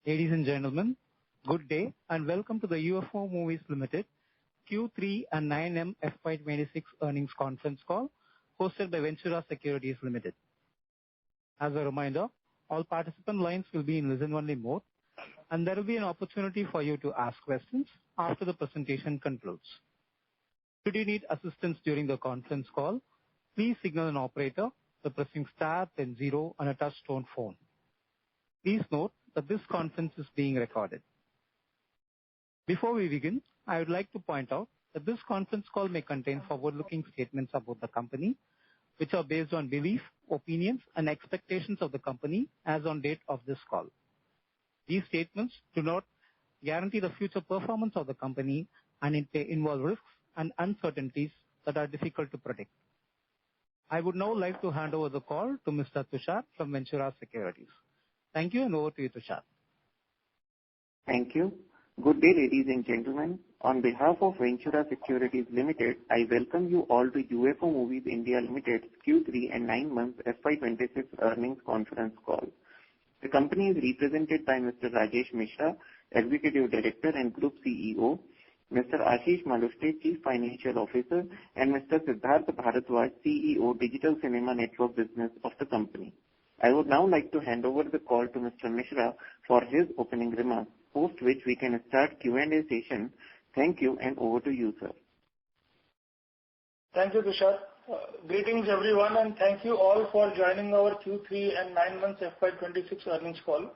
Ladies and gentlemen, good day and welcome to the UFO Moviez Limited Q3 and 9M FY26 earnings conference call hosted by Ventura Securities Limited. As a reminder, all participant lines will be in listen-only mode and there will be an opportunity for you to ask questions after the presentation concludes. Should you need assistance during the conference call, please signal an operator by pressing star then 0 on a touch-tone phone. Please note that this conference is being recorded. Before we begin, I would like to point out that this conference call may contain forward-looking statements about the company, which are based on belief, opinions, and expectations of the company as on date of this call. These statements do not guarantee the future performance of the company and it may involve risks and uncertainties that are difficult to predict. I would now like to hand over the call to Mr. Tushar from Ventura Securities. Thank you and over to you, Tushar. Thank you. Good day, ladies and gentlemen. On behalf of Ventura Securities Limited, I welcome you all to UFO Moviez India Limited Q3 and 9 months FY26 earnings conference call. The company is represented by Mr. Rajesh Mishra, Executive Director and Group CEO, Mr. Ashish Malushte, Chief Financial Officer, and Mr. Siddharth Bharadwaj, CEO, Digital Cinema Network Business of the company. I would now like to hand over the call to Mr. Mishra for his opening remarks, post which we can start Q&A session. Thank you and over to you, sir. Thank you, Tushar. Greetings everyone and thank you all for joining our Q3 and 9 months FY26 earnings call.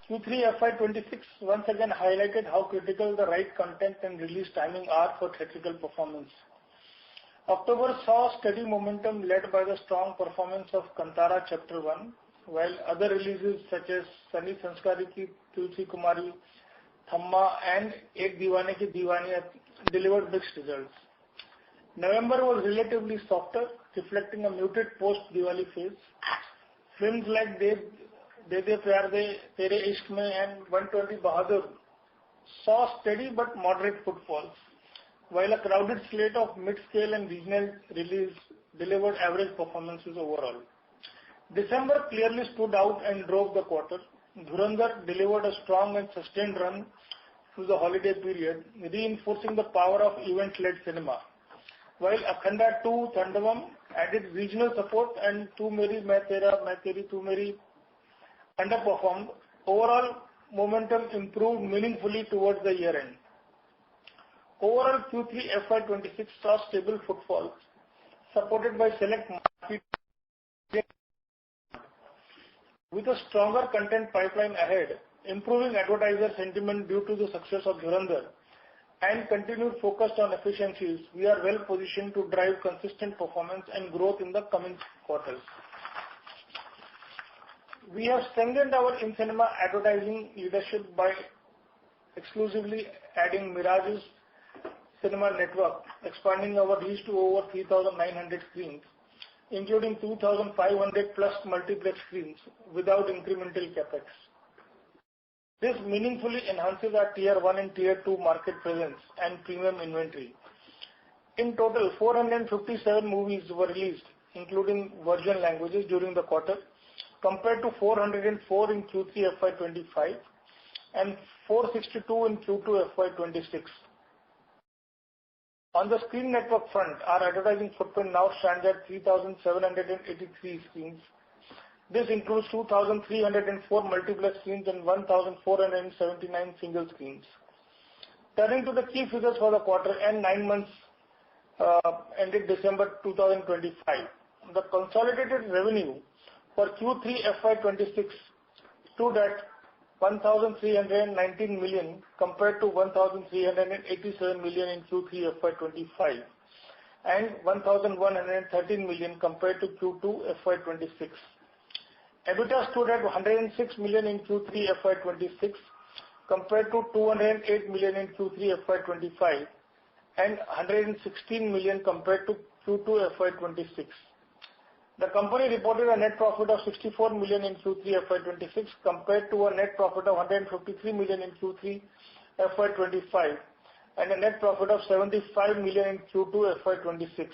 Q3 FY26 once again highlighted how critical the right content and release timing are for theatrical performance. October saw steady momentum led by the strong performance of Kantara Chapter 1, while other releases such as Sunny Sanskari Ki Tulsi Kumari, Thamma and Ek Deewane Ki Deewani delivered mixed results. November was relatively softer, reflecting a muted post-Diwali phase. Films like De De Pyar De, Tere Ishq Mein and 120 Bahadur saw steady but moderate footfalls, while a crowded slate of mid-scale and regional release delivered average performances overall. December clearly stood out and drove the quarter. Dhurandhar delivered a strong and sustained run through the holiday period, reinforcing the power of event-led cinema. While Akhanda 2 Thandavam added regional support and Tu Meri Main Tera Main Teri Tu Meri underperformed, overall momentum improved meaningfully towards the year end. Overall, Q3 FY26 saw stable footfalls, supported by select market with a stronger content pipeline ahead, improving advertiser sentiment due to the success of Dhurandhar, and continued focus on efficiencies. We are well positioned to drive consistent performance and growth in the coming quarters. We have strengthened our in-cinema advertising leadership by exclusively adding Mirage's cinema network, expanding our reach to over 3,900 screens, including 2,500 plus multiplex screens without incremental capex. This meaningfully enhances our Tier 1 and Tier 2 market presence and premium inventory. In total, 457 movies were released, including Virgin languages during the quarter, compared to 404 in Q3 FY25 and 462 in Q2 FY26. On the screen network front, our advertising footprint now stands at 3,783 screens. This includes 2,304 multiplex screens and 1,479 single screens. Turning to the key figures for the quarter and 9 months ended December 2025, the consolidated revenue for Q3 FY26 stood at 1,319 million compared to 1,387 million in Q3 FY25 and 1,113 million compared to Q2 FY26. EBITDA stood at 106 million in Q3 FY26 compared to 208 million in Q3 FY25 and 116 million compared to Q2 FY26. The company reported a net profit of 64 million in Q3 FY26 compared to a net profit of 153 million in Q3 FY25 and a net profit of 75 million in Q2 FY26.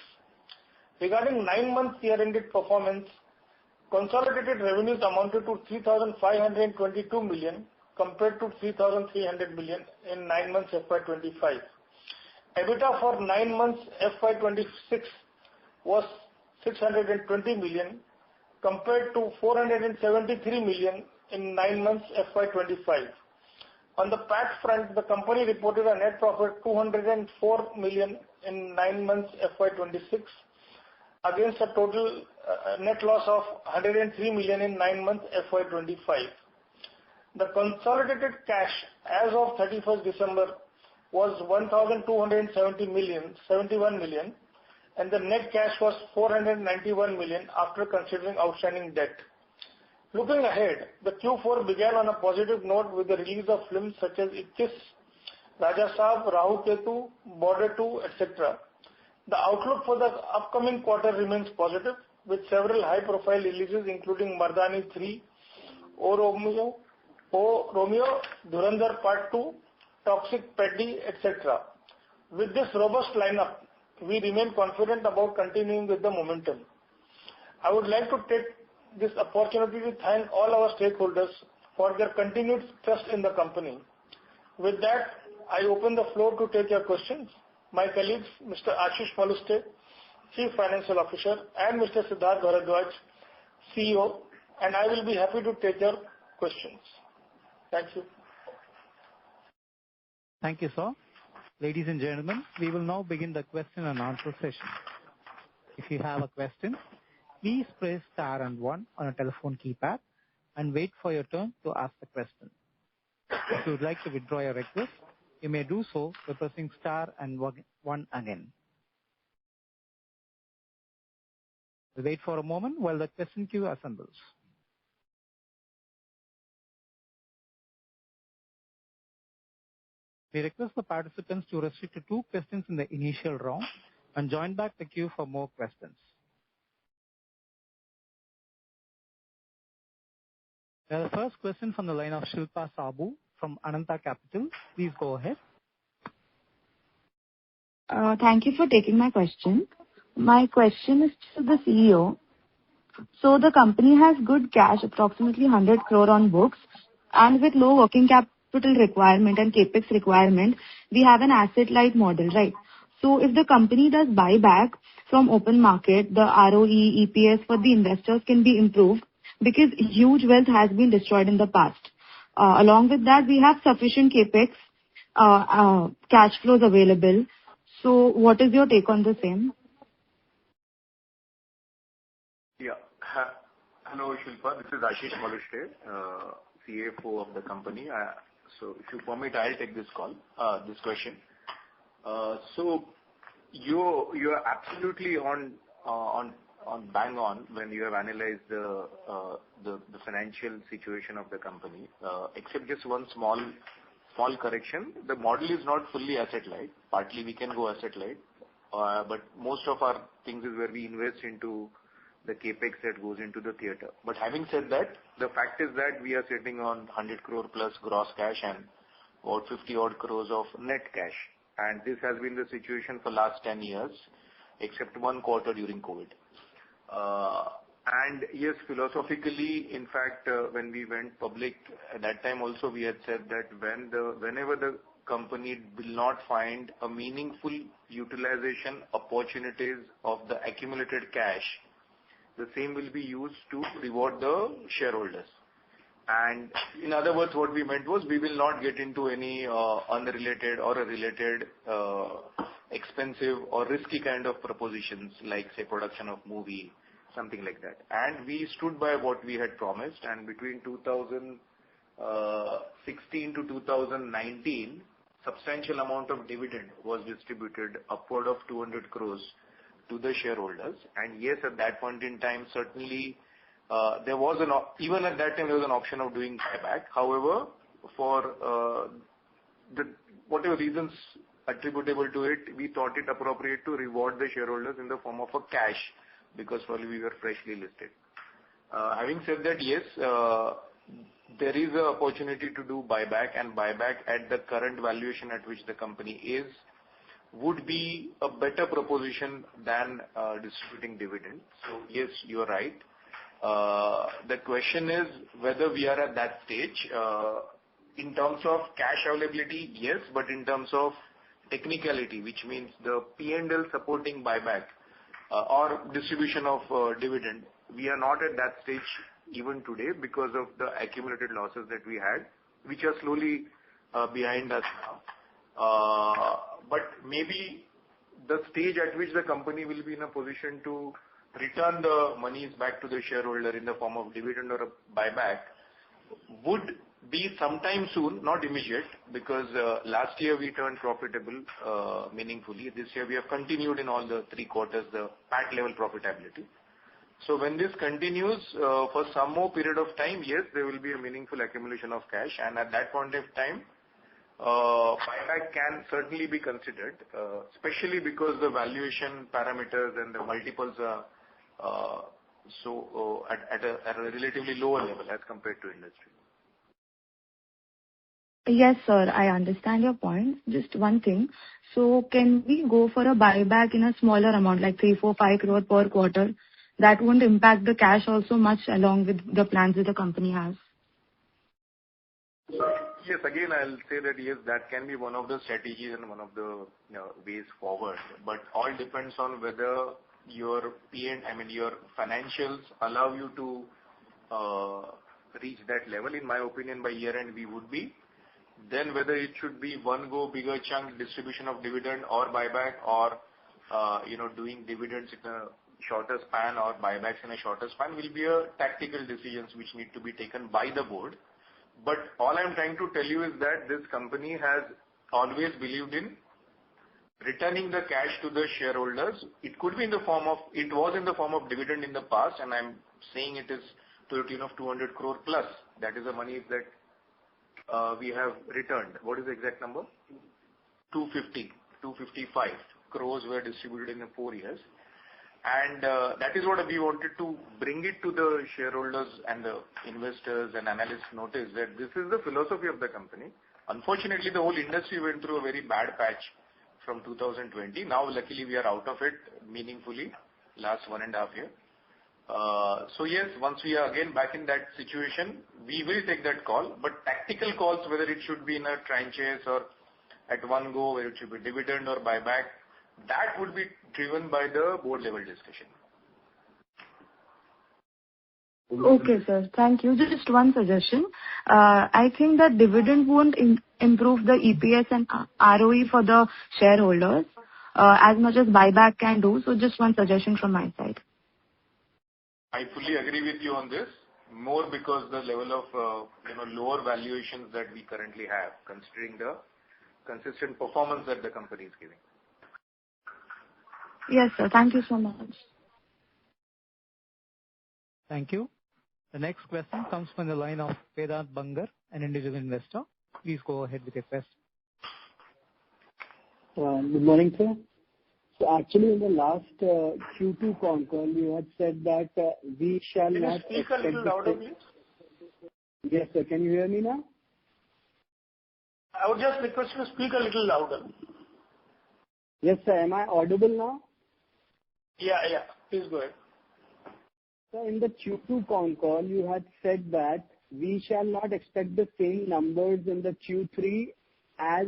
Regarding 9 months year-ended performance, consolidated revenues amounted to 3,522 million compared to 3,300 million in 9 months FY25. EBITDA for 9 months FY26 was 620 million compared to 473 million in 9 months FY25. On the PAT front, the company reported a net profit 204 million in 9 months FY26 against a total net loss of 103 million in 9 months FY25. The consolidated cash as of 31st December was 1,271 million, and the net cash was 491 million after considering outstanding debt. Looking ahead, the Q4 began on a positive note with the release of films such as 21, Raja Saab, Rahu Ketu, Border 2, etc. The outlook for the upcoming quarter remains positive, with several high-profile releases including Mardani 3, O Romeo, Dhurandhar Part 2, Toxic Peddi, etc. With this robust lineup, we remain confident about continuing with the momentum. I would like to take this opportunity to thank all our stakeholders for their continued trust in the company. With that, I open the floor to take your questions. My colleagues, Mr. Ashish Maluste, Chief Financial Officer, and Mr. Siddharth Bharadwaj, CEO, and I will be happy to take your questions. Thank you. Thank you, sir. Ladies and gentlemen, we will now begin the question and answer session. If you have a question, please press star and 1 on a telephone keypad and wait for your turn to ask the question. If you would like to withdraw your request, you may do so by pressing star and 1 again. We'll wait for a moment while the question queue assembles. We request the participants to restrict to 2 questions in the initial round and join back the queue for more questions. We have the first question from the line of Shilpa Sabu from Ananta Capital. Please go ahead. Thank you for taking my question. My question is to the CEO. So the company has good cash, approximately 100 crore on books, and with low working capital requirement and capex requirement, we have an asset-light model, right? So if the company does buyback from open market, the ROE, EPS for the investors can be improved because huge wealth has been destroyed in the past. Along with that, we have sufficient capex cash flows available. So what is your take on the same? Yeah. Hello, Shilpa. This is Ashish Maluste, CFO of the company. So if you permit, I'll take this question. So you're absolutely on bang on when you have analyzed the financial situation of the company. Except just one small correction. The model is not fully asset light. Partly we can go asset light, but most of our things is where we invest into the capex that goes into the theatre. But having said that, the fact is that we are sitting on 100 crore plus gross cash and about 50 odd crores of net cash. And this has been the situation for last 10 years, except one quarter during COVID. And yes, philosophically, in fact, when we went public, at that time also we had said that whenever the company will not find a meaningful utilization opportunities of the accumulated cash, the same will be used to reward the shareholders. And in other words, what we meant was we will not get into any unrelated or a related expensive or risky kind of propositions like, say, production of movie, something like that. And we stood by what we had promised, and between 2016 to 2019, substantial amount of dividend was distributed, upward of 200 crores to the shareholders. And yes, at that point in time, certainly there was even at that time there was an option of doing buyback. However, for whatever reasons attributable to it, we thought it appropriate to reward the shareholders in the form of a cash, because probably we were freshly listed. Having said that, yes, there is an opportunity to do buyback, and buyback at the current valuation at which the company is would be a better proposition than distributing dividend. So yes, you are right. The question is whether we are at that stage. in terms of cash availability, yes, but in terms of technicality, which means the P&L supporting buyback or distribution of dividend, we are not at that stage even today because of the accumulated losses that we had, which are slowly behind us now. But maybe the stage at which the company will be in a position to return the monies back to the shareholder in the form of dividend or a buyback would be sometime soon, not immediate, because last year we turned profitable meaningfully. This year we have continued in all the 3 quarters the PAT level profitability. So when this continues for some more period of time, yes, there will be a meaningful accumulation of cash, and at that point of time, buyback can certainly be considered, especially because the valuation parameters and the multiples are at a relatively lower level as compared to industry. Yes, sir, I understand your point. Just one thing. So can we go for a buyback in a smaller amount, like 3, 4, 5 crore per quarter? That won't impact the cash also much along with the plans that the company has. Yes, again, I'll say that yes, that can be one of the strategies and one of the ways forward. But all depends on whether your your financials allow you to reach that level. In my opinion, by year end we would be. Then whether it should be one go bigger chunk distribution of dividend or buyback, or doing dividends in a shorter span or buybacks in a shorter span will be a tactical decisions which need to be taken by the board. But all I'm trying to tell you is that this company has always believed in returning the cash to the shareholders. It was in the form of dividend in the past, and I'm saying it is to the tune of 200 crore plus. That is the money that we have returned. What is the exact number? 255 crores were distributed in 4 years. And that is what we wanted to bring it to the shareholders and the investors and analysts notice, that this is the philosophy of the company. Unfortunately, the whole industry went through a very bad patch from 2020. Now, luckily, we are out of it meaningfully last 1.5 years. So yes, once we are again back in that situation, we will take that call. But tactical calls, whether it should be in a tranches or at one go, whether it should be dividend or buyback, that would be driven by the board level discussion. Okay, sir. Thank you. Just one suggestion. I think that dividend won't improve the EPS and ROE for the shareholders as much as buyback can do. So just one suggestion from my side. I fully agree with you on this, more because the level of lower valuations that we currently have, considering the consistent performance that the company is giving. Yes, sir. Thank you so much. Thank you. The next question comes from the line of Vedant Bangar, an individual investor. Please go ahead with your question. Good morning, sir. So actually, in the last Q2 con call, you had said that we shall not. Can you speak a little louder, please? Yes, sir. Can you hear me now? I would just request you to speak a little louder. Yes, sir. Am I audible now? Yeah. Please go ahead. So in the Q2 con call, you had said that we shall not expect the same numbers in the Q3 as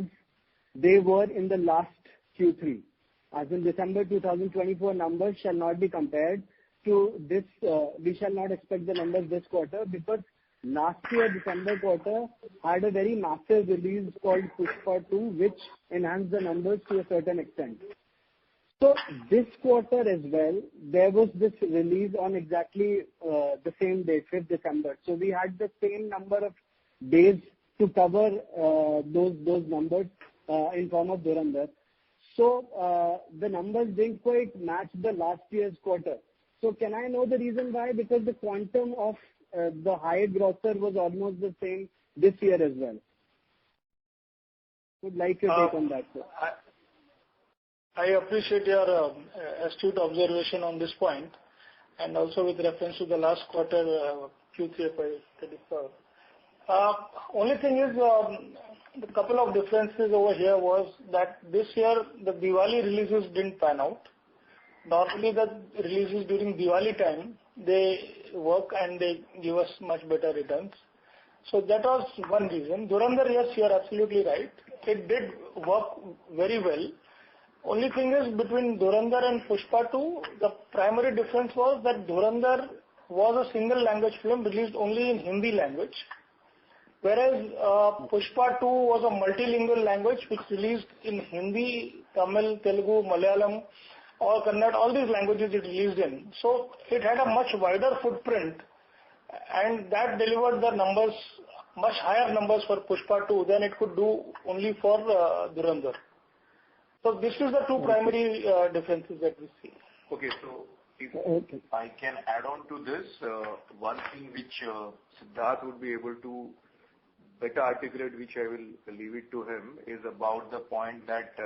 they were in the last Q3. As in December 2024 numbers shall not be compared to this. We shall not expect the numbers this quarter because last year December quarter had a very massive release called Pushpa 2, which enhanced the numbers to a certain extent. So this quarter as well, there was this release on exactly the same date, 5th December. So we had the same number of days to cover those numbers in form of Dhurandhar. So the numbers didn't quite match the last year's quarter. So can I know the reason why? Because the quantum of the higher grosser was almost the same this year as well. Would like your take on that, sir. I appreciate your astute observation on this point, and also with reference to the last quarter, Q3 FY24. Only thing is, the couple of differences over here was that this year the Diwali releases didn't pan out. Normally the releases during Diwali time, they work and they give us much better returns. So that was one reason. Dhurandhar, yes, you are absolutely right. It did work very well. Only thing is, between Dhurandhar and Pushpa 2, the primary difference was that Dhurandhar was a single language film released only in Hindi language, whereas Pushpa 2 was a multilingual language which released in Hindi, Tamil, Telugu, Malayalam, or Kannada, all these languages it released in. So it had a much wider footprint, and that delivered the numbers, much higher numbers for Pushpa 2 than it could do only for Dhurandhar. So this is the two primary differences that we see. Okay, so if I can add on to this, one thing which Siddharth would be able to better articulate, which I will leave it to him, is about the point that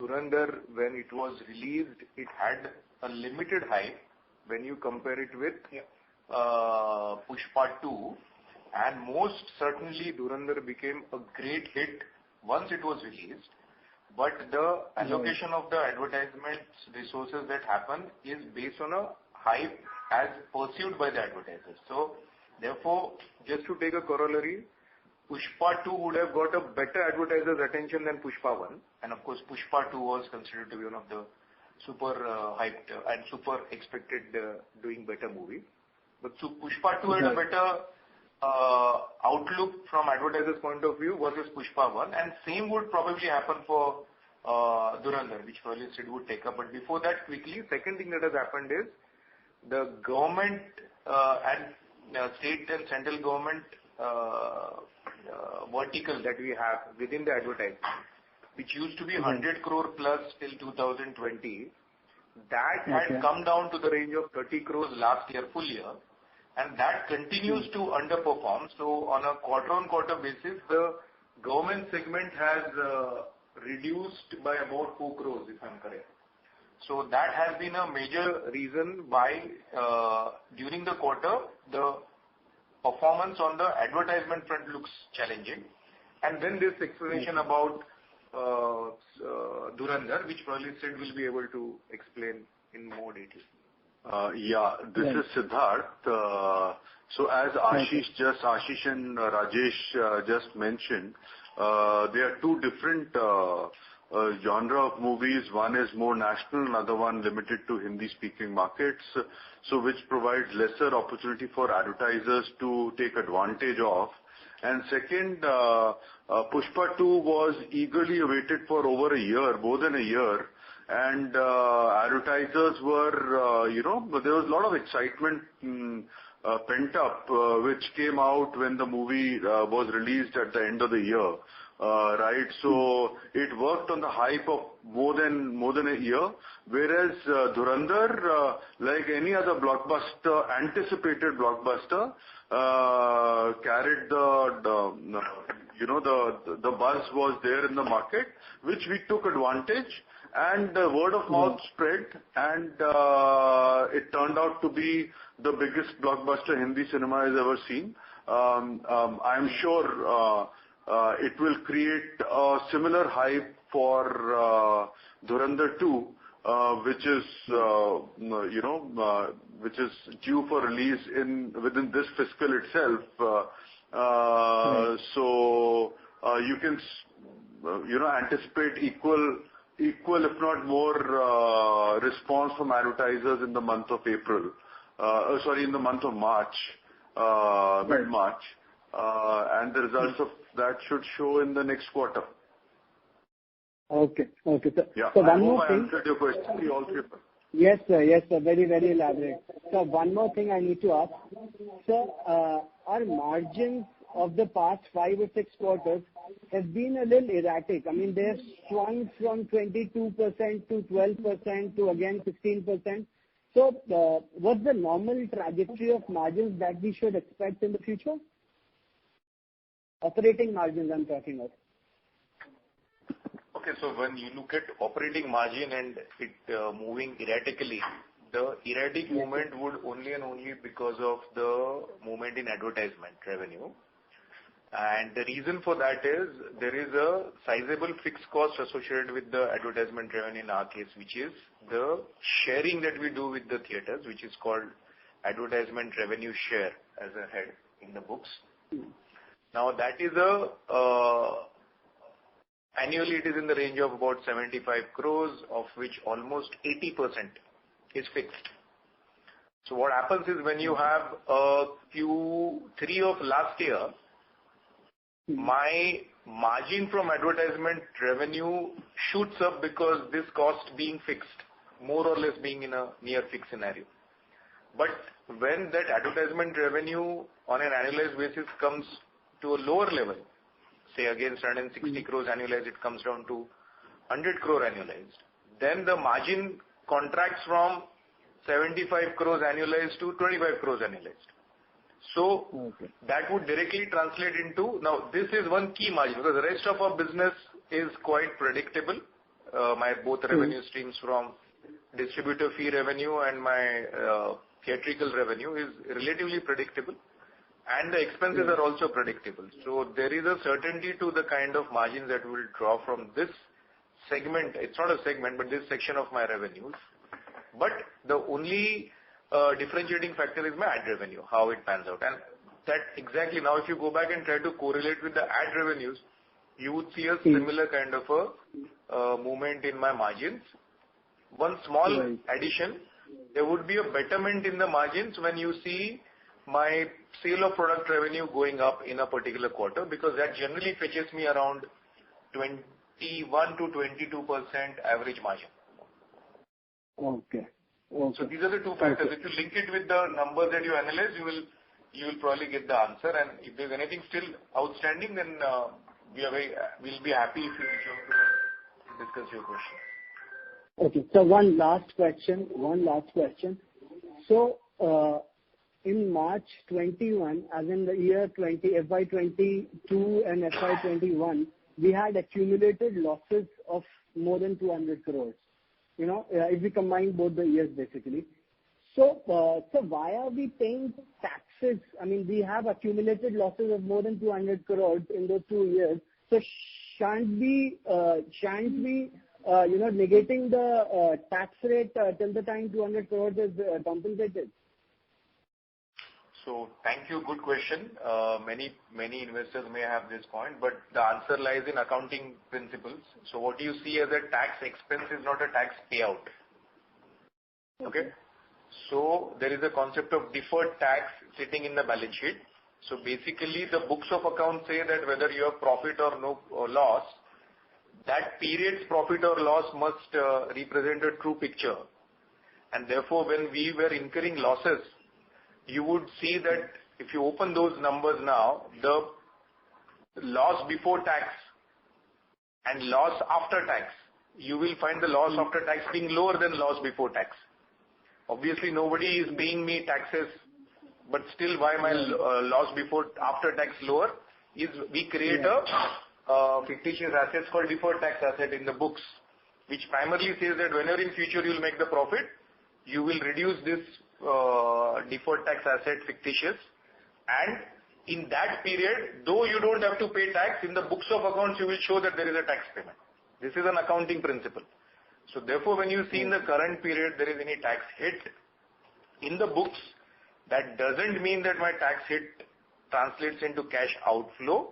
Dhurandhar, when it was released, it had a limited hype when you compare it with Pushpa 2, and most certainly Dhurandhar became a great hit once it was released, but the allocation of the advertisement resources that happen is based on a hype as perceived by the advertisers. So therefore, just to take a corollary, Pushpa 2 would have got a better advertiser's attention than Pushpa 1, and of course Pushpa 2 was considered to be one of the super hyped and super expected doing better movie. But so Pushpa 2 had a better outlook from advertisers' point of view versus Pushpa 1, and same would probably happen for Dhurandhar, which probably Sid would take up. But before that, quickly, second thing that has happened is the government and state and central government vertical that we have within the advertising, which used to be 100 crore plus till 2020, that had come down to the range of 30 crores last year, full year, and that continues to underperform. So on a quarter-on-quarter basis, the government segment has reduced by about 4 crores, if I'm correct. So that has been a major reason why during the quarter, the performance on the advertisement front looks challenging. And then this explanation about Dhurandhar, which probably Sid will be able to explain in more detail. This is Siddharth. So as Ashish and Rajesh just mentioned, there are two different genre of movies. One is more national, another one limited to Hindi-speaking markets, so which provides lesser opportunity for advertisers to take advantage of. And second, Pushpa 2 was eagerly awaited for over a year, more than a year, and advertisers were, there was a lot of excitement pent up, which came out when the movie was released at the end of the year. Right, so it worked on the hype of more than a year, whereas Dhurandhar, like any other blockbuster, anticipated blockbuster, carried the buzz was there in the market, which we took advantage, and word of mouth spread, and it turned out to be the biggest blockbuster Hindi cinema has ever seen. I'm sure it will create a similar hype for Dhurandhar 2, which is due for release within this fiscal itself. So you can anticipate equal if not more response from advertisers in the month of in the month of March, mid-March, and the results of that should show in the next quarter. Okay. So, yeah, so one more thing. I answered your question. All three. Yes, sir. Very, very elaborate. So one more thing I need to ask. Sir, our margins of the past 5 or 6 quarters have been a little erratic. I mean, they have swung from 22% to 12% to again 16%. So what's the normal trajectory of margins that we should expect in the future? Operating margins I'm talking of. Okay, so when you look at operating margin and it moving erratically, the erratic movement would only and only because of the movement in advertisement revenue. And the reason for that is there is a sizable fixed cost associated with the advertisement revenue in our case, which is the sharing that we do with the theaters, which is called advertisement revenue share as a head in the books. Now that is annually it is in the range of about 75 crores, of which almost 80% is fixed. So what happens is when you have Q3 of last year, my margin from advertisement revenue shoots up because this cost being fixed, more or less being in a near fixed scenario. But when that advertisement revenue on an annualized basis comes to a lower level, say against 160 crores annualized, it comes down to 100 crore annualized, then the margin contracts from 75 crores annualized to 25 crores annualized. So that would directly translate into, now this is one key margin because the rest of our business is quite predictable. My both revenue streams from distributor fee revenue and my theatrical revenue is relatively predictable, and the expenses are also predictable. So there is a certainty to the kind of margins that we will draw from this segment. It's not a segment, but this section of my revenues. But the only differentiating factor is my ad revenue, how it pans out. And that exactly, now if you go back and try to correlate with the ad revenues, you would see a similar kind of a movement in my margins. One small addition, there would be a betterment in the margins when you see my sale of product revenue going up in a particular quarter, because that generally fetches me around 21 to 22% average margin. Okay. So these are the two factors. If you link it with the numbers that you analyze, you will probably get the answer. And if there's anything still outstanding, then we'll be happy if you reach out to discuss your question. Okay. So one last question. So in March 21, as in the year FY22 and FY21, we had accumulated losses of more than 200 crores. You know, if we combine both the years basically. So why are we paying taxes? I mean, we have accumulated losses of more than 200 crores in those 2 years. So shan't we negating the tax rate till the time 200 crores is compensated? So thank you. Good question. Many investors may have this point, but the answer lies in accounting principles. So what you see as a tax expense is not a tax payout. Okay. So there is a concept of deferred tax sitting in the balance sheet. So basically the books of accounts say that whether you have profit or no or loss, that period's profit or loss must represent a true picture. And therefore when we were incurring losses, you would see that if you open those numbers now, the loss before tax and loss after tax, you will find the loss after tax being lower than loss before tax. Obviously nobody is paying me taxes, but still why my loss before after tax lower is we create a fictitious assets called deferred tax asset in the books, which primarily says that whenever in future you will make the profit, you will reduce this deferred tax asset fictitious, and in that period, though you don't have to pay tax, in the books of accounts you will show that there is a tax payment. This is an accounting principle. So therefore when you see in the current period there is any tax hit in the books, that doesn't mean that my tax hit translates into cash outflow.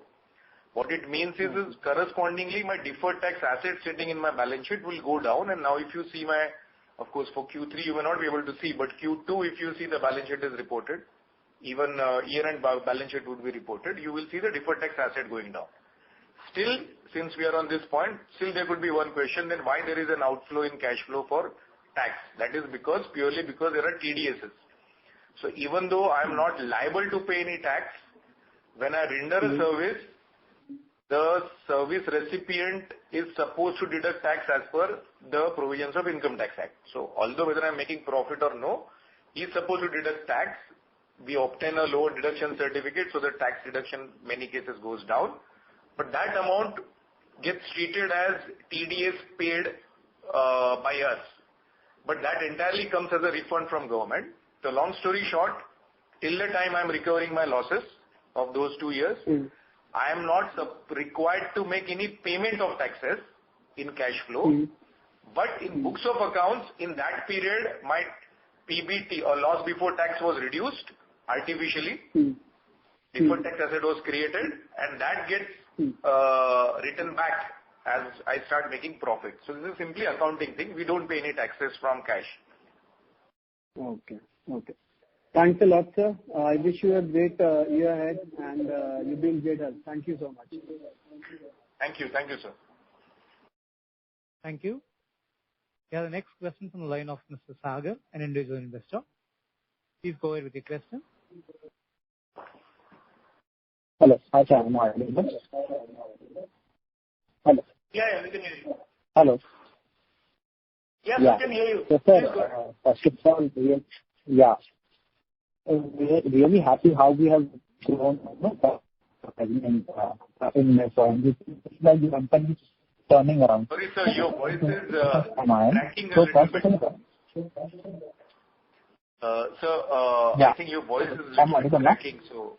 What it means is correspondingly my deferred tax asset sitting in my balance sheet will go down. And now if you see my, of course for Q3 you may not be able to see, but Q2 if you see the balance sheet is reported, even year-end balance sheet would be reported, you will see the deferred tax asset going down. Still, since we are on this point, still there could be one question, then why there is an outflow in cash flow for tax? That is purely because there are TDSs. So even though I am not liable to pay any tax, when I render a service, the service recipient is supposed to deduct tax as per the provisions of Income Tax Act. So although whether I am making profit or no, he is supposed to deduct tax. We obtain a lower deduction certificate, so the tax deduction in many cases goes down. But that amount gets treated as TDS paid by us. But that entirely comes as a refund from government. So long story short, till the time I am recovering my losses of those 2 years, I am not required to make any payment of taxes in cash flow. But in books of accounts, in that period, my PBT or loss before tax was reduced artificially. Deferred tax asset was created, and that gets written back as I start making profit. So this is simply accounting thing. We don't pay any taxes from cash. Okay. Thanks a lot, sir. I wish you a great year ahead, and you've been great help. Thank you so much. Thank you, sir. Thank you. We have the next question from the line of Mr. Sagar, an individual investor. Please go ahead with your question. Hello. Hi, sir. Am I audible? Hello. Yeah, we can hear you. Hello. Yes, we can hear you. So, sir, first of all, really happy how we have grown in this. It's like the company is turning around. Sorry, sir, your voice is cracking a little bit. I think your voice is cracking, so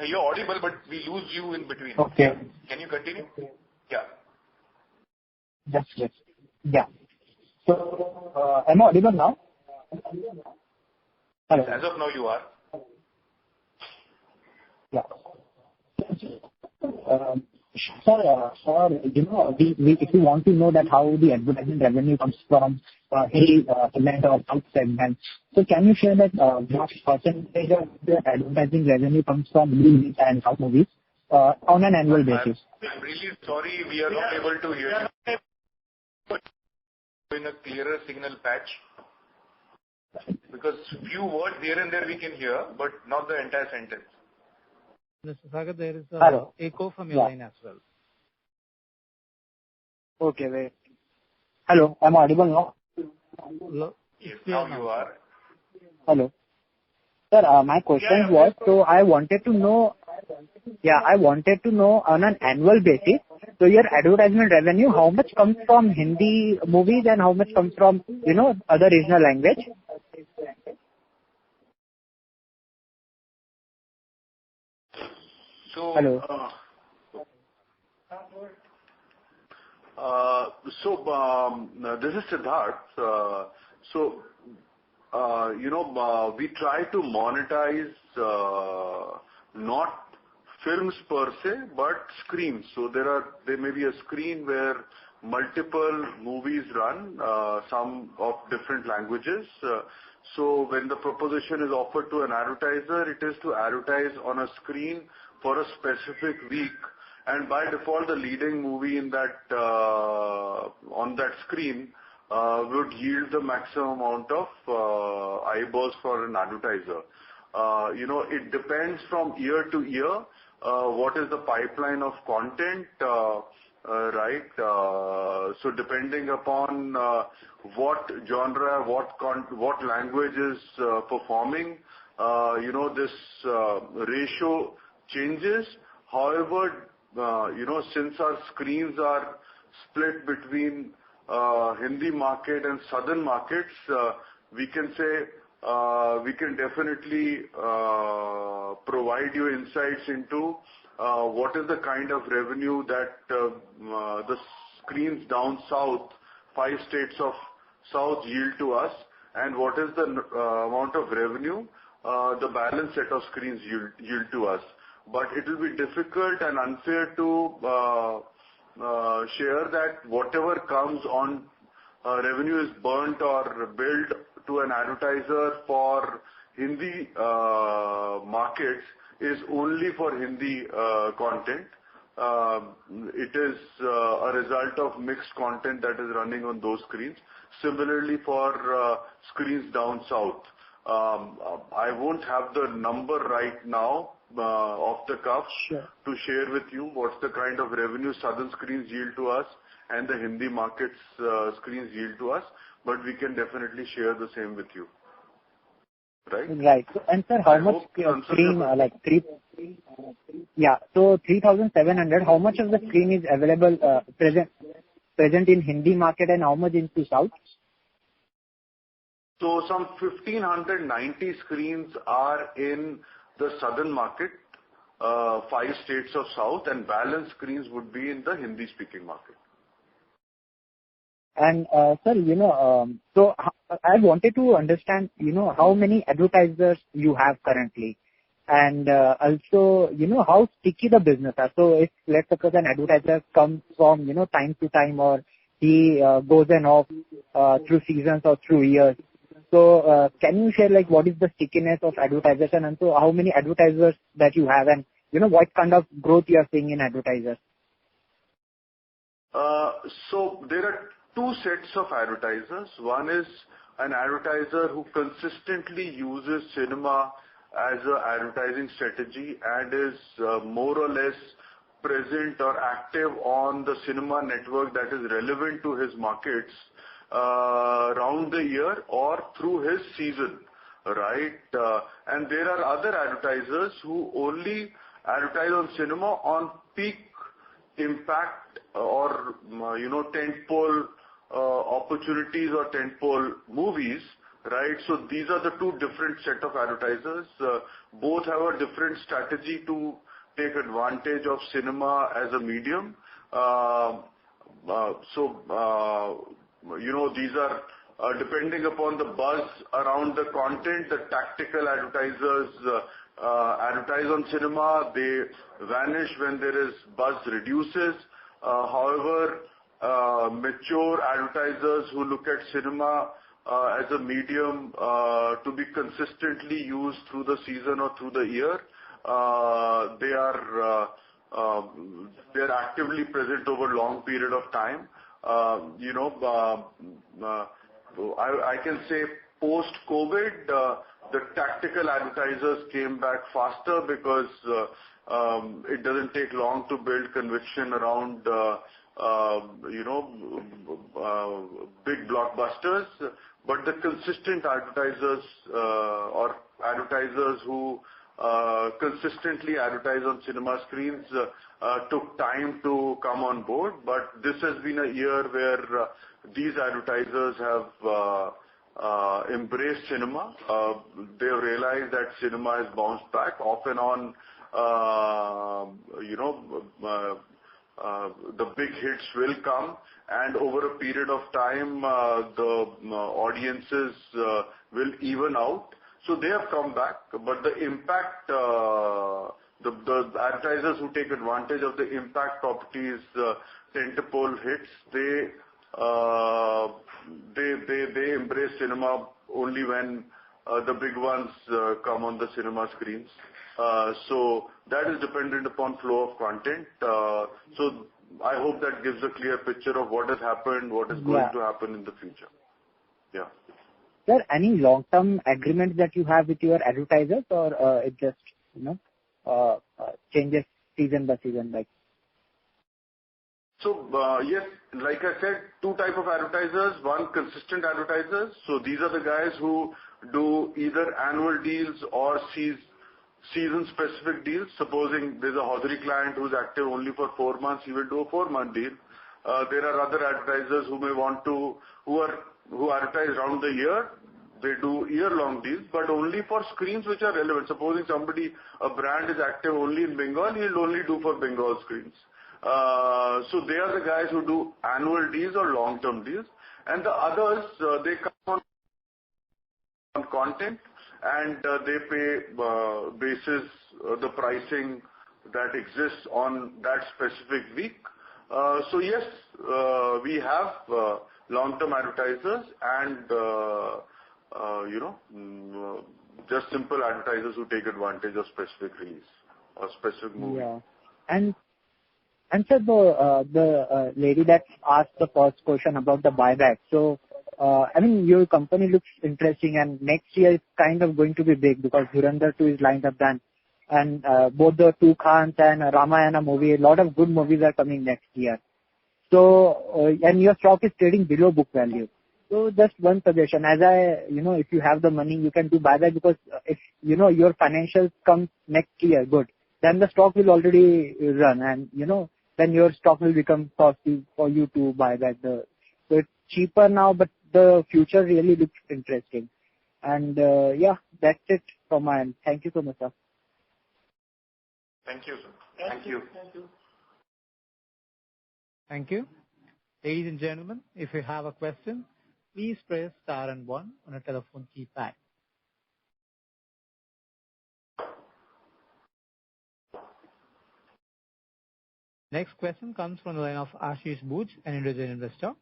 you're audible, but we lose you in between. Okay. Can you continue? Yeah. Yes. Yeah. So, am I audible now? Hello. As of now, you are. Yeah. Sir, if you want to know that how the advertising revenue comes from Hindi segment or South segment, so can you share that what percentage of the advertising revenue comes from Hindi and South movies on an annual basis? I'm really sorry, we are not able to hear you in a clearer signal patch, because few words here and there we can hear, but not the entire sentence. Mr. Sagar, there is a echo from your line as well. Okay, wait. Hello, am I audible now? Yes, now you are. Hello. Sir, my question was, so I wanted to know on an annual basis, so your advertisement revenue, how much comes from Hindi movies and how much comes from, other regional language? So, hello. This is Siddharth. We try to monetize not films per se, but screens. So there may be a screen where multiple movies run, some of different languages. So when the proposition is offered to an advertiser, it is to advertise on a screen for a specific week, and by default, the leading movie in that on that screen would yield the maximum amount of eyeballs for an advertiser. It depends from year to year what is the pipeline of content, right? So depending upon what genre, what language is performing, this ratio changes. However, since our screens are split between Hindi market and southern markets, we can say we can definitely provide you insights into what is the kind of revenue that the screens down south, 5 states of south yield to us, and what is the amount of revenue the balance set of screens yield to us. But it will be difficult and unfair to share that whatever comes on revenue is burnt or billed to an advertiser for Hindi markets is only for Hindi content. It is a result of mixed content that is running on those screens. Similarly for screens down south. I won't have the number right now off the cuff to share with you what's the kind of revenue southern screens yield to us and the Hindi markets screens yield to us, but we can definitely share the same with you. Right? Right. And sir, how much screen, so 3,700, how much of the screen is available, present in Hindi market and how much into South? So some 1,590 screens are in the southern market, 5 states of South, and balance screens would be in the Hindi speaking market. And sir, so I wanted to understand, how many advertisers you have currently, and also, how sticky the business are. So if, let's suppose, an advertiser comes from, time to time, or he goes and off through seasons or through years. So can you share, like, what is the stickiness of advertisers, and also how many advertisers that you have, and what kind of growth you are seeing in advertisers? So there are two sets of advertisers. One is an advertiser who consistently uses cinema as an advertising strategy and is more or less present or active on the cinema network that is relevant to his markets round the year or through his season, right? And there are other advertisers who only advertise on cinema on peak impact or tentpole opportunities or tentpole movies, right? So these are the two different set of advertisers. Both have a different strategy to take advantage of cinema as a medium. These are depending upon the buzz around the content. The tactical advertisers advertise on cinema. They vanish when there is buzz reduces. However, mature advertisers who look at cinema as a medium to be consistently used through the season or through the year, they are actively present over long period of time. I can say post-COVID, the tactical advertisers came back faster because it doesn't take long to build conviction around big blockbusters. But the consistent advertisers or advertisers who consistently advertise on cinema screens took time to come on board. But this has been a year where these advertisers have embraced cinema. They have realized that cinema has bounced back off and on. The big hits will come, and over a period of time, the audiences will even out. So they have come back, but the impact, the advertisers who take advantage of the impact properties, tentpole hits, they embrace cinema only when the big ones come on the cinema screens. So that is dependent upon flow of content. So I hope that gives a clear picture of what has happened, what is going to happen in the future. Yeah. Sir, any long-term agreements that you have with your advertisers, or it just changes season by season, like? So yes, like I said, two type of advertisers. One, consistent advertisers. So these are the guys who do either annual deals or season-specific deals. Supposing there's a hosiery client who's active only for 4 months, he will do a 4-month deal. There are other advertisers who advertise around the year. They do year-long deals, but only for screens which are relevant. Supposing a brand is active only in Bengal, he'll only do for Bengal screens. So they are the guys who do annual deals or long-term deals. And the others, they come on content, and they pay basis the pricing that exists on that specific week. So yes, we have long-term advertisers and just simple advertisers who take advantage of specific release or specific movie. Yeah. And sir, the lady that asked the first question about the buyback. So, your company looks interesting, and next year it's kind of going to be big because Dhurandhar 2 is lined up then. And both the two Khans and Ramayana movie, a lot of good movies are coming next year. So, and your stock is trading below book value. So just one suggestion, if you have the money, you can do buyback, because if, your financials come next year, good, then the stock will already run, and, then your stock will become costly for you to buy back so it's cheaper now, but the future really looks interesting. And, that's it from my end. Thank you so much, sir. Thank you, sir. Thank you. Thank you. Ladies and gentlemen, if you have a question, please press star and 1 on a telephone keypad. Next question comes from the line of Ashish Buj, an individual investor.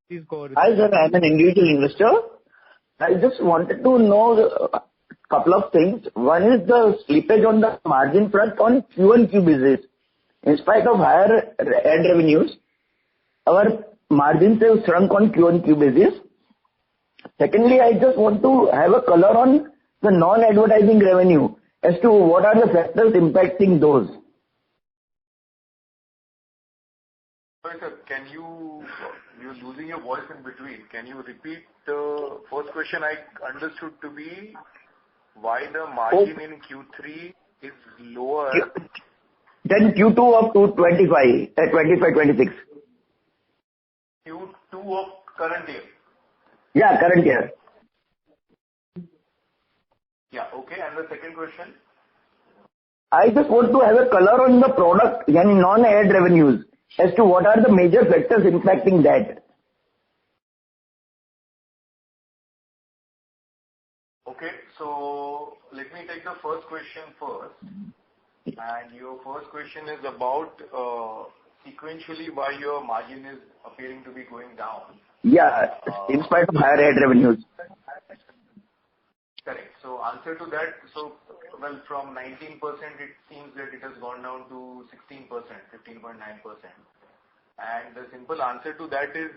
Please go ahead. Hi, sir. I'm an individual investor. I just wanted to know a couple of things. One is the slippage on the margin front on Q&Q basis. In spite of higher ad revenues, our margins have shrunk on Q&Q basis. Secondly, I just want to have a color on the non-advertising revenue as to what are the factors impacting those. Sorry, sir, you're losing your voice in between. Can you repeat the first question? I understood to be why the margin in Q3 is lower than Q2 of 25-26. Q2 of current year? Yeah, current year. Yeah, okay. And the second question? I just want to have a color on the product, yani non-ad revenues, as to what are the major factors impacting that. Okay, so let me take the first question first. And your first question is about sequentially why your margin is appearing to be going down. Yeah, in spite of higher ad revenues. Correct. So answer to that, from 19% it seems that it has gone down to 16%, 15.9%. And the simple answer to that is,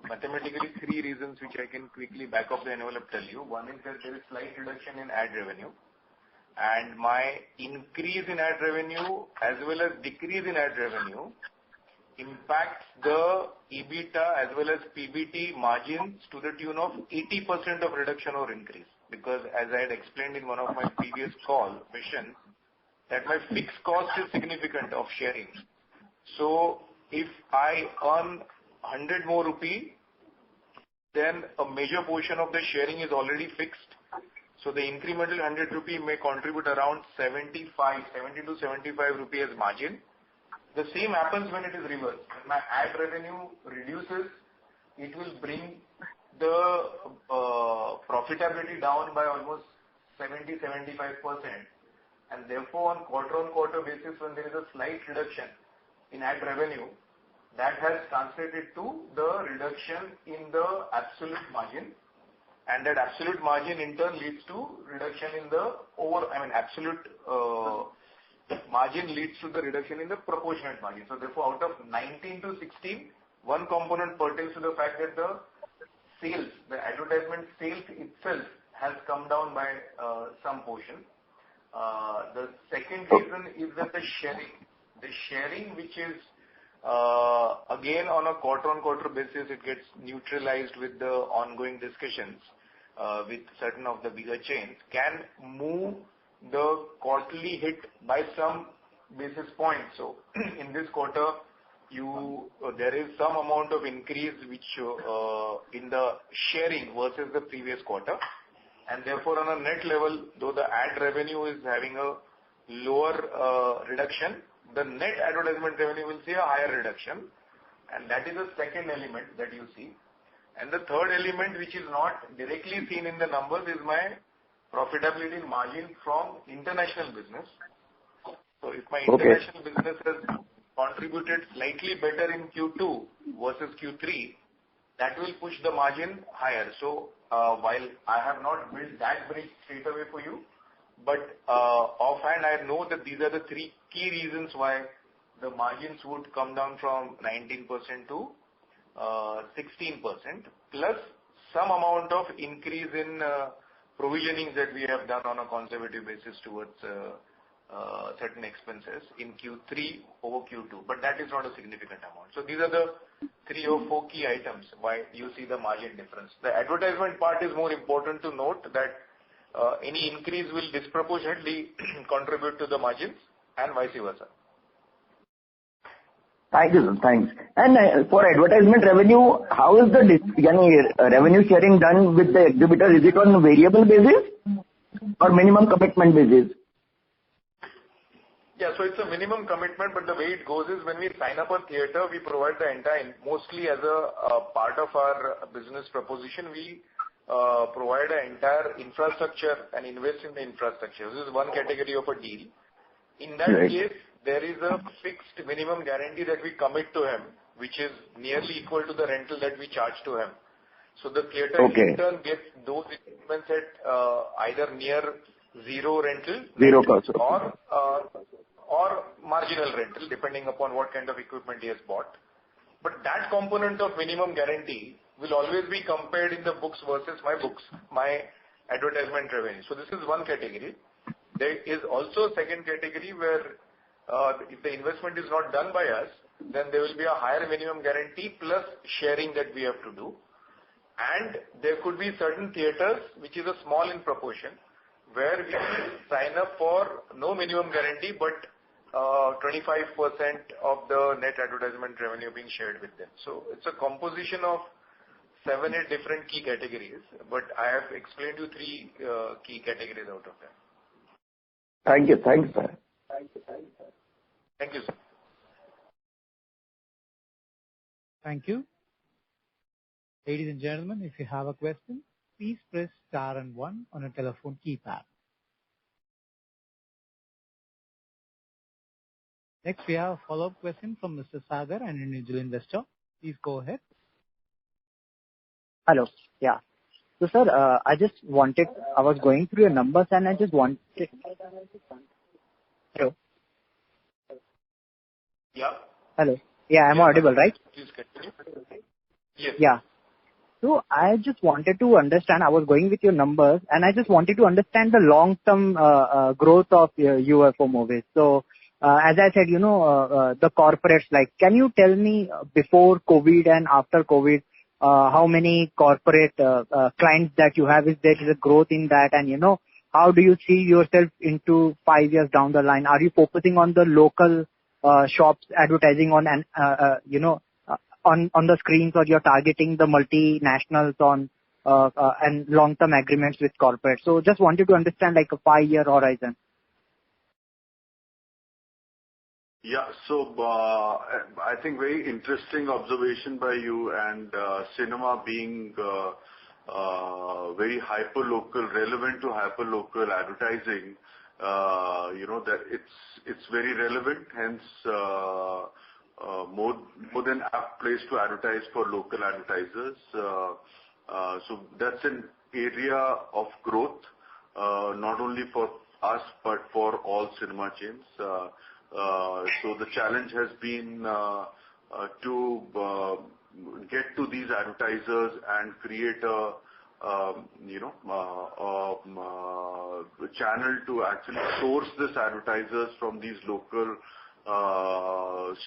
mathematically 3 reasons which I can quickly back of the envelope tell you. One is that there is slight reduction in ad revenue. And my increase in ad revenue as well as decrease in ad revenue impacts the EBITDA as well as PBT margins to the tune of 80% of reduction or increase. Because as I had explained in one of my previous missions, that my fixed cost is significant of sharing. So if I earn 100 more rupee, then a major portion of the sharing is already fixed. So the incremental 100 rupee may contribute around 70 to 75 rupee as margin. The same happens when it is reversed. When my ad revenue reduces, it will bring the profitability down by almost 70-75%. And therefore, on quarter-on-quarter basis, when there is a slight reduction in ad revenue, that has translated to the reduction in the absolute margin. And that absolute margin in turn leads to reduction in the absolute margin leads to the reduction in the proportionate margin. So therefore, out of 19 to 16, one component pertains to the fact that the sales, the advertisement sales itself has come down by some portion. The second reason is that the sharing which is again on a quarter-on-quarter basis, it gets neutralized with the ongoing discussions with certain of the bigger chains, can move the quarterly hit by some basis points. So in this quarter, there is some amount of increase which in the sharing versus the previous quarter. And therefore, on a net level, though the ad revenue is having a lower reduction, the net advertisement revenue will see a higher reduction. And that is the second element that you see. And the third element, which is not directly seen in the numbers, is my profitability margin from international business. So if my international business has contributed slightly better in Q2 versus Q3, that will push the margin higher. So while I have not built that bridge straight away for you, but offhand I know that these are the 3 key reasons why the margins would come down from 19% to 16%, plus some amount of increase in provisioning that we have done on a conservative basis towards certain expenses in Q3 over Q2, but that is not a significant amount. So these are the 3 or 4 key items why you see the margin difference. The advertisement part is more important to note that any increase will disproportionately contribute to the margins and vice versa. Thank you, sir. Thanks. And for advertisement revenue, how is the revenue sharing done with the exhibitor? Is it on a variable basis or minimum commitment basis? Yeah, so it's a minimum commitment, but the way it goes is when we sign up a theatre, we provide the entire, mostly as a part of our business proposition, we provide an entire infrastructure and invest in the infrastructure. This is one category of a deal. In that case, there is a fixed minimum guarantee that we commit to him, which is nearly equal to the rental that we charge to him. So the theatre in turn gets those equipments at either near zero rental or marginal rental, depending upon what kind of equipment he has bought. But that component of minimum guarantee will always be compared in the books versus my advertisement revenue. So this is one category. There is also a second category where if the investment is not done by us, then there will be a higher minimum guarantee plus sharing that we have to do. And there could be certain theatres, which is a small in proportion, where we sign up for no minimum guarantee, but 25% of the net advertisement revenue being shared with them. So it's a composition of 7-8 different key categories, but I have explained you 3 key categories out of them. Thank you. Thanks, sir. Thank you, sir. Thank you. Ladies and gentlemen, if you have a question, please press star and 1 on a telephone keypad. Next, we have a follow-up question from Mr. Sagar, an individual investor. Please go ahead. Hello. Yeah. So, sir, I was going through your numbers and I just wanted... Hello? Yeah. Hello. Yeah, I'm audible, right? Please continue. Yes. Yeah. So I just wanted to understand, I was going with your numbers and I just wanted to understand the long-term growth of UFO Moviez. So as I said, the corporates, like, can you tell me before COVID and after COVID, how many corporate clients that you have? Is there a growth in that? And, how do you see yourself into 5 years down the line? Are you focusing on the local shops advertising on, on the screens, or you're targeting the multinationals on and long-term agreements with corporates? So just wanted to understand like a 5-year horizon. Yeah, so I think very interesting observation by you, and cinema being very hyper-local, relevant to hyper-local advertising, that it's very relevant, hence more than apt place to advertise for local advertisers. So that's an area of growth, not only for us, but for all cinema chains. So the challenge has been to get to these advertisers and create a channel to actually source these advertisers from these local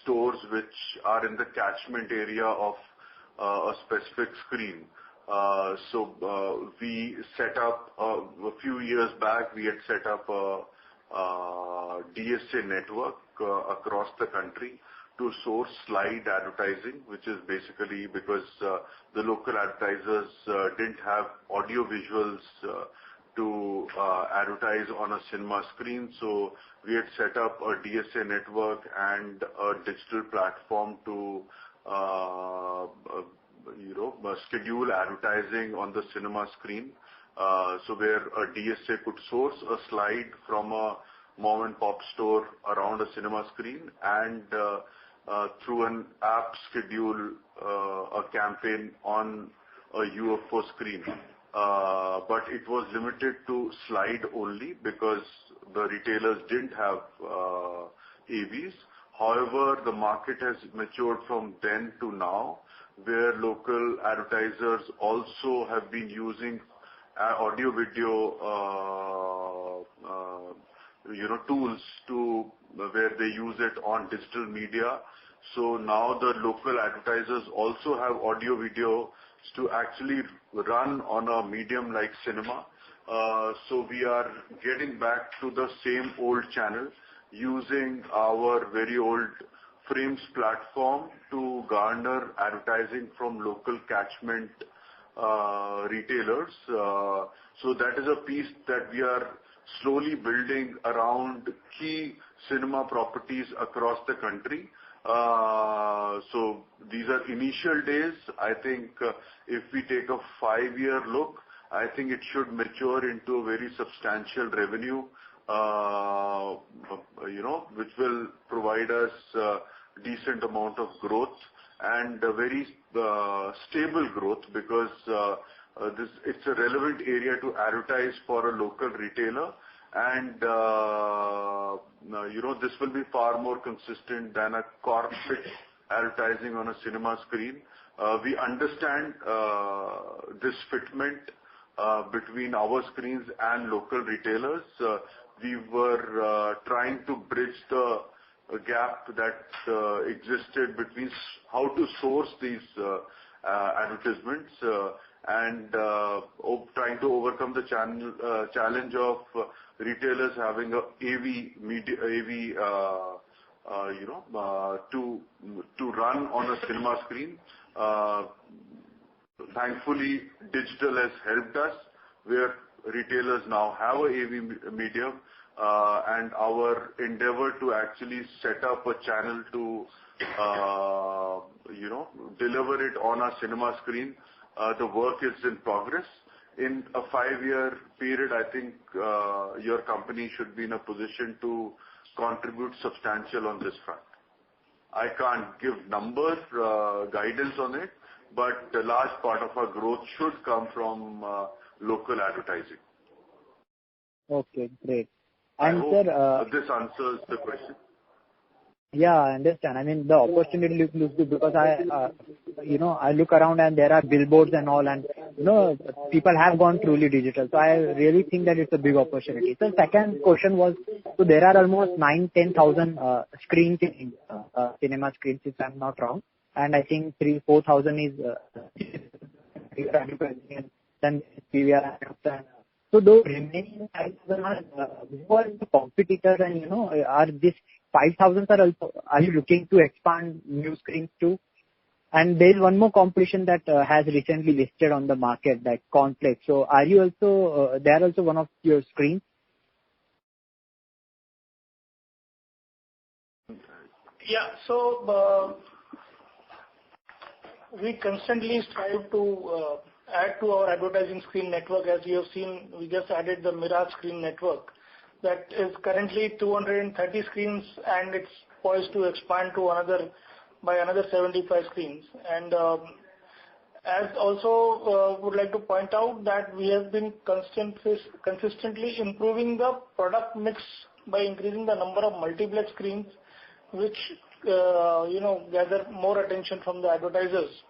stores which are in the catchment area of a specific screen. So we set up a few years back. We had set up a DSA network across the country to source slide advertising, which is basically because the local advertisers didn't have audio visuals to advertise on a cinema screen. So we had set up a DSA network and a digital platform to schedule advertising on the cinema screen. So where a DSA could source a slide from a mom and pop store around a cinema screen and through an app schedule a campaign on a UFO screen. But it was limited to slide only because the retailers didn't have AVs. However, the market has matured from then to now, where local advertisers also have been using audio video tools to where they use it on digital media. So now the local advertisers also have audio video to actually run on a medium like cinema. So we are getting back to the same old channel, using our very old frames platform to garner advertising from local catchment retailers. So that is a piece that we are slowly building around key cinema properties across the country. So these are initial days. I think if we take a 5-year look, I think it should mature into a very substantial revenue, which will provide us decent amount of growth and a very stable growth, because it's a relevant area to advertise for a local retailer, and this will be far more consistent than a corporate advertising on a cinema screen. We understand this fitment between our screens and local retailers. We were trying to bridge the gap that existed between how to source these advertisements and trying to overcome the challenge of retailers having a AV to run on a cinema screen. Thankfully, digital has helped us, where retailers now have a AV medium, and our endeavor to actually set up a channel to deliver it on a cinema screen. The work is in progress. In a 5-year period, I think your company should be in a position to contribute substantial on this front. I can't give numbers, guidance on it, but a large part of our growth should come from local advertising. Okay, great. I And hope sir, this answers the question. yeah, I understand. I mean, the opportunity looks good, because I look around and there are billboards and all, and people have gone truly digital. So I really think that it's a big opportunity. So second question was, so there are almost 9,000-10,000 screens in cinema screens, if I'm not wrong, and I think 3,000-4,000 is then PVR. So those remaining 5,000 who are the competitors, and are this 5,000 are you looking to expand new screens too? And there is one more competition that has recently listed on the market, that Complex. So are you also they are also one of your screens? Yeah. So we constantly strive to add to our advertising screen network. As you have seen, we just added the Mirage screen network that is currently 230 screens, and it's poised to expand to another 75 screens. And as also would like to point out that we have been consistently improving the product mix by increasing the number of multiplex screens, which gather more attention from the advertisers.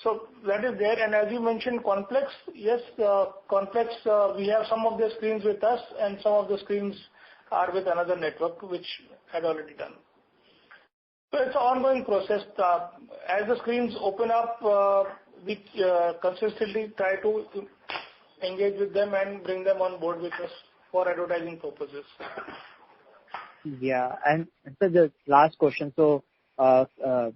So that is there. And as you mentioned, Complex, yes, Complex, we have some of the screens with us, and some of the screens are with another network, which had already done. So it's an ongoing process. As the screens open up, we consistently try to engage with them and bring them on board with us for advertising purposes. Yeah, and so the last question. So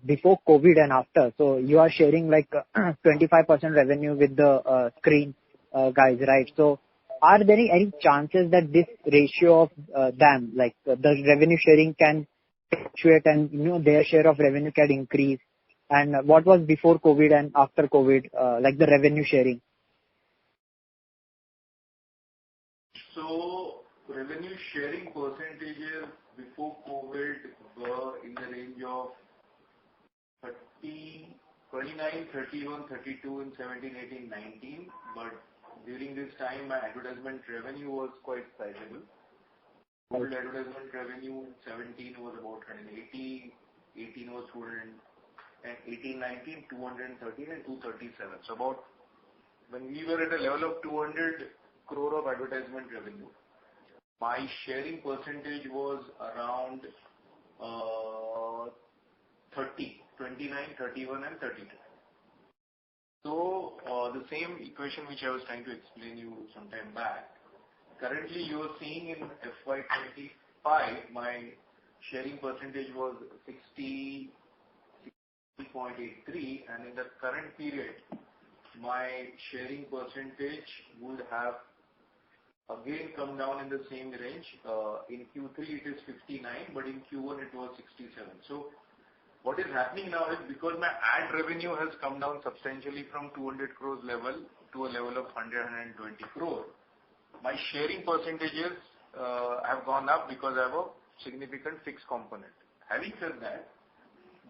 before COVID and after, so you are sharing like 25% revenue with the screen guys, right? So are there any chances that this ratio of them, like the revenue sharing, can fluctuate and their share of revenue can increase? And what was before COVID and after COVID, like the revenue sharing? So revenue sharing percentages before COVID were in the range of 29, 31, 32 in 17, 18, 19. But during this time, my advertisement revenue was quite sizable. Total advertisement revenue 17 was about 180, 18 was 200, and 18, 19, 213 and 237. So about when we were at a level of 200 crore of advertisement revenue, my sharing percentage was around 30, 29, 31 and 32. So the same equation which I was trying to explain you some time back, currently you are seeing in FY25, my sharing percentage was 60.83, and in the current period, my sharing percentage would have again come down in the same range. In Q3 it is 59, but in Q1 it was 67. So what is happening now is because my ad revenue has come down substantially from 200 crores level to a level of 120 crore. My sharing percentages have gone up because I have a significant fixed component. Having said that,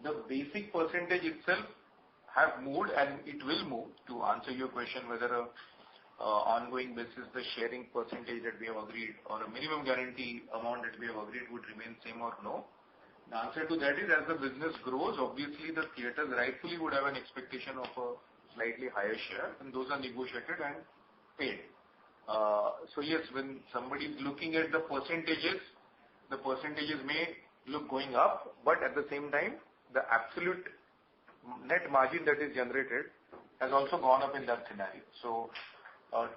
the basic percentage itself have moved and it will move. To answer your question whether ongoing basis the sharing percentage that we have agreed or a minimum guarantee amount that we have agreed would remain same or no. The answer to that is as the business grows, obviously the theatres rightfully would have an expectation of a slightly higher share, and those are negotiated and paid. So yes, when somebody is looking at the percentages may look going up, but at the same time, the absolute net margin that is generated has also gone up in that scenario. So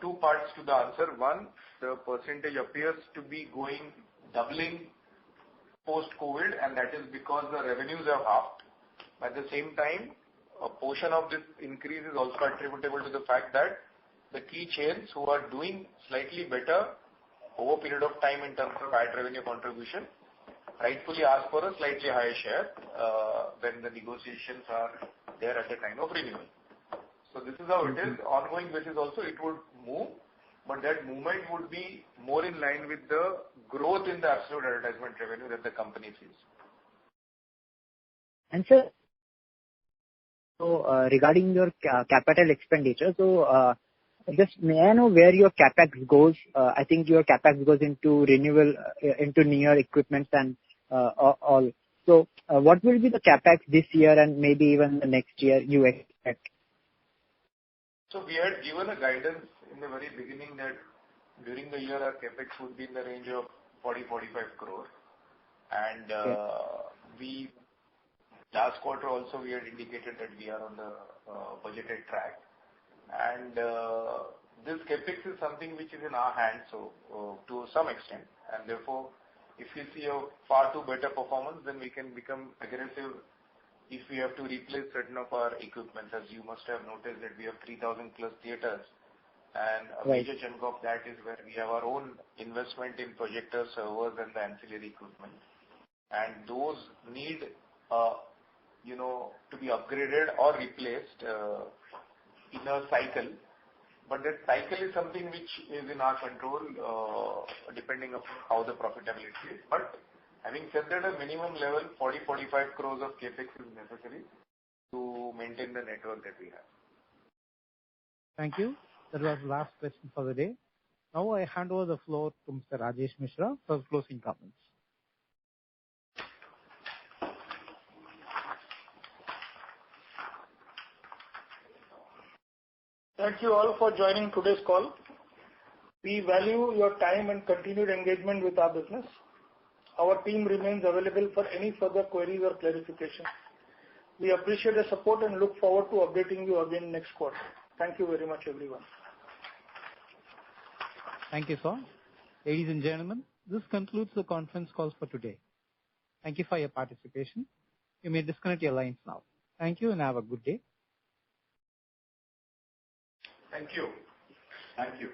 two parts to the answer. One, the percentage appears to be doubling post-COVID, and that is because the revenues have halved. At the same time, a portion of this increase is also attributable to the fact that the key chains who are doing slightly better over a period of time in terms of ad revenue contribution rightfully ask for a slightly higher share when the negotiations are there at the time of renewal. So this is how it is. Ongoing basis also it would move, but that movement would be more in line with the growth in the absolute advertisement revenue that the company sees. And sir, so regarding your capital expenditure, so just may I know where your capex goes? I think your capex goes into renewal, into newer equipment and all. So what will be the capex this year and maybe even the next year you expect? So we had given a guidance in the very beginning that during the year our capex would be in the range of 40-45 crore, and we last quarter also we had indicated that we are on the budgeted track, and this capex is something which is in our hands, so to some extent, and therefore if we see a far too better performance, then we can become aggressive if we have to replace certain of our equipment. As you must have noticed that we have 3,000 plus theatres, and a major chunk of that is where we have our own investment in projectors, servers and the ancillary equipment, and those need to be upgraded or replaced in a cycle. But that cycle is something which is in our control depending upon how the profitability is. But having said that, a minimum level 40-45 crores of capex is necessary to maintain the network that we have. Thank you. That was the last question for the day. Now I hand over the floor to Mr. Rajesh Mishra for closing comments. Thank you all for joining today's call. We value your time and continued engagement with our business. Our team remains available for any further queries or clarifications. We appreciate the support and look forward to updating you again next quarter. Thank you very much, everyone. Thank you, sir. Ladies and gentlemen, this concludes the conference call for today. Thank you for your participation. You may disconnect your lines now. Thank you and have a good day. Thank you. Thank you.